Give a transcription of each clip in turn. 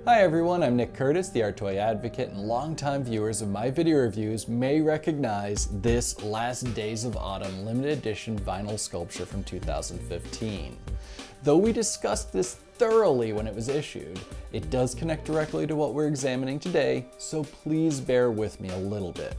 Hi everyone, I'm Nick Curtis, the art toy advocate, and longtime viewers of my video reviews may recognize this Last Days of Autumn limited edition vinyl sculpture from 2015. Though we discussed this thoroughly when it was issued, it does connect directly to what we're examining today, so please bear with me a little bit.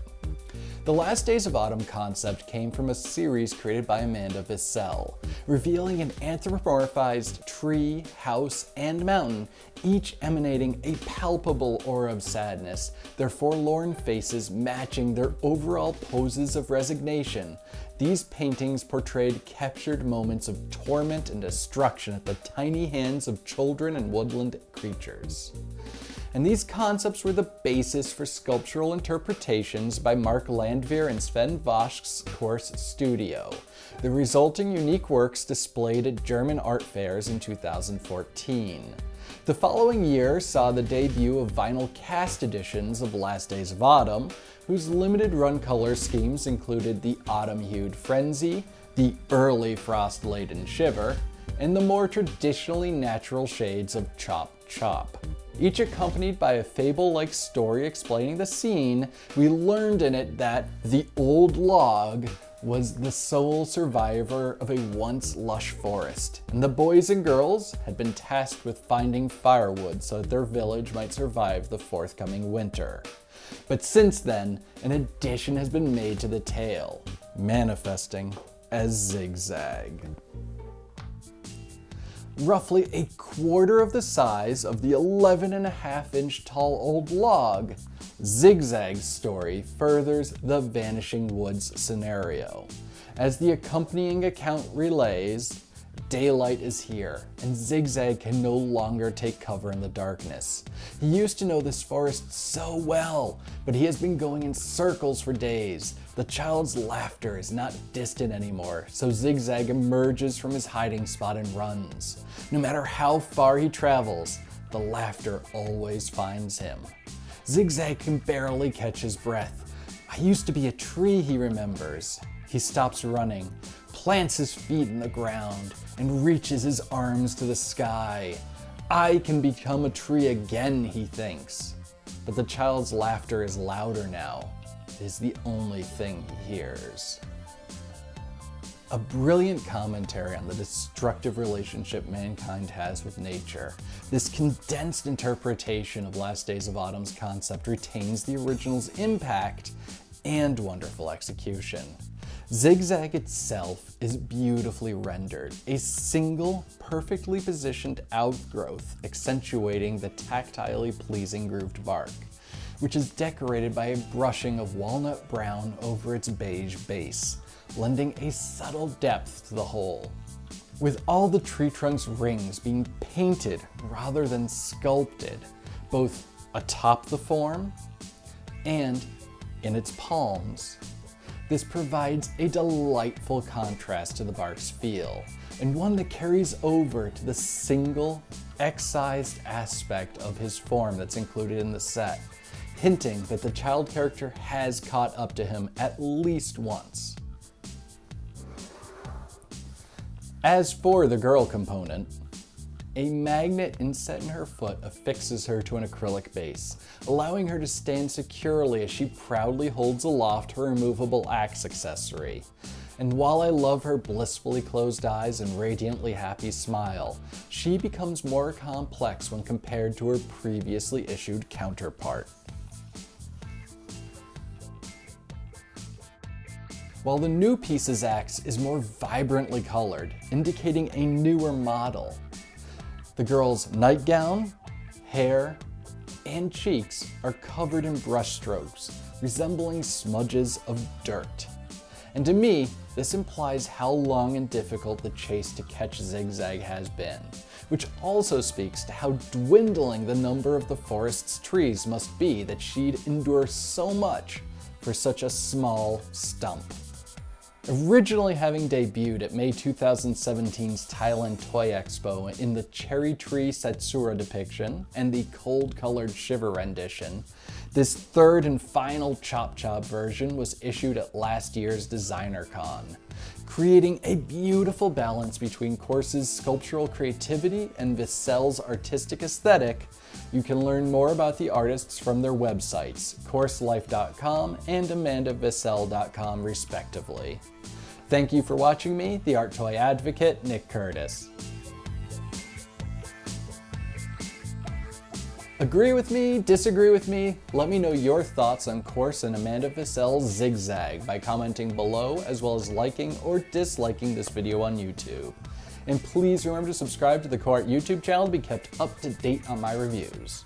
The Last Days of Autumn concept came from a series created by Amanda Visell, revealing an anthropomorphized tree, house, and mountain, each emanating a palpable aura of sadness, their forlorn faces matching their overall poses of resignation. These paintings portrayed captured moments of torment and destruction at the tiny hands of children and woodland creatures. And these concepts were the basis for sculptural interpretations by Mark Landveer and Sven Vosk's Coarse studio. The resulting unique works displayed at German art fairs in 2014. The following year saw the debut of vinyl cast editions of Last Days of Autumn, whose limited run color schemes included the autumn-hued Frenzy, the early frost-laden Shiver, and the more traditionally natural shades of Chop Chop. Each accompanied by a fable-like story explaining the scene, we learned in it that the old log was the sole survivor of a once lush forest, and the boys and girls had been tasked with finding firewood so that their village might survive the forthcoming winter. But since then, an addition has been made to the tale, manifesting as ZigZag. Roughly a quarter of the size of the 11.5-inch tall old log, ZigZag's story furthers the Vanishing Woods scenario. As the accompanying account relays, daylight is here, and ZigZag can no longer take cover in the darkness. He used to know this forest so well, but he has been going in circles for days. The child's laughter is not distant anymore, so ZigZag emerges from his hiding spot and runs. No matter how far he travels, the laughter always finds him. ZigZag can barely catch his breath. I used to be a tree, he remembers. He stops running, plants his feet in the ground, and reaches his arms to the sky. I can become a tree again, he thinks. But the child's laughter is louder now. It is the only thing he hears. A brilliant commentary on the destructive relationship mankind has with nature. This condensed interpretation of Last Days of Autumn's concept retains the original's impact and wonderful execution. ZigZag itself is beautifully rendered, a single, perfectly positioned outgrowth accentuating the tactilely pleasing grooved bark, which is decorated by a brushing of walnut brown over its beige base, lending a subtle depth to the whole. With all the tree trunk's rings being painted rather than sculpted, both atop the form and in its palms, this provides a delightful contrast to the bark's feel, and one that carries over to the single, excised aspect of his form that's included in the set, hinting that the child character has caught up to him at least once. As for the girl component, a magnet inset in her foot affixes her to an acrylic base, allowing her to stand securely as she proudly holds aloft her removable axe accessory. And while I love her blissfully closed eyes and radiantly happy smile, she becomes more complex when compared to her previously issued counterpart. While the new piece's axe is more vibrantly colored, indicating a newer model, the girl's nightgown, hair, and cheeks are covered in brushstrokes, resembling smudges of dirt. And to me, this implies how long and difficult the chase to catch ZigZag has been, which also speaks to how dwindling the number of the forest's trees must be that she'd endure so much for such a small stump. Originally having debuted at May 2017's Thailand Toy Expo in the Cherry Tree Satsura depiction and the cold-colored Shiver rendition, this third and final Chop Chop version was issued at last year's Designer Con. creating a beautiful balance between Coarse's sculptural creativity and Visell's artistic aesthetic. You can learn more about the artists from their websites, courselife.com and amandavisell.com respectively. Thank you for watching me, the art toy advocate, Nick Curtis. Agree with me? Disagree with me? Let me know your thoughts on Coarse and Amanda Visell's ZigZag by commenting below, as well as liking or disliking this video on YouTube. And please remember to subscribe to the Co-Art YouTube channel to be kept up to date on my reviews.